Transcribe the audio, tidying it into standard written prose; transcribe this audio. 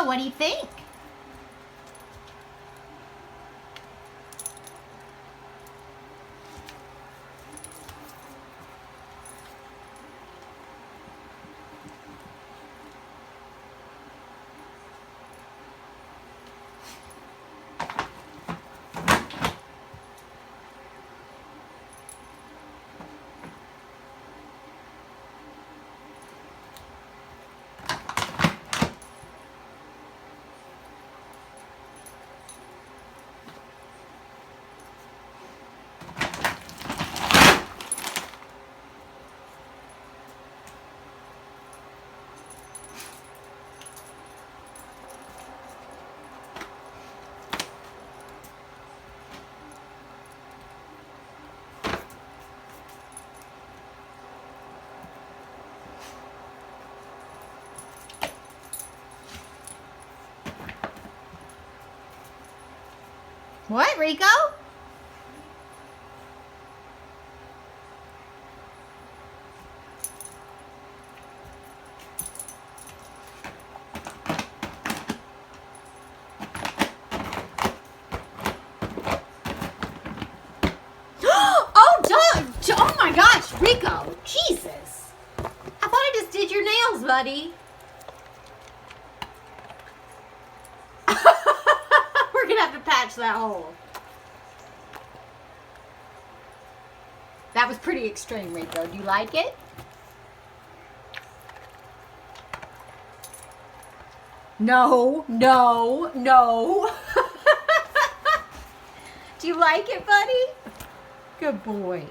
Rico, what do you think? What, Rico? Oh my gosh, Rico. Jesus. I thought I just did your nails, buddy. We're going to have to patch that hole. That was pretty extreme, Rico. Do you like it? No, no, no. Do you like it, buddy? Good boy.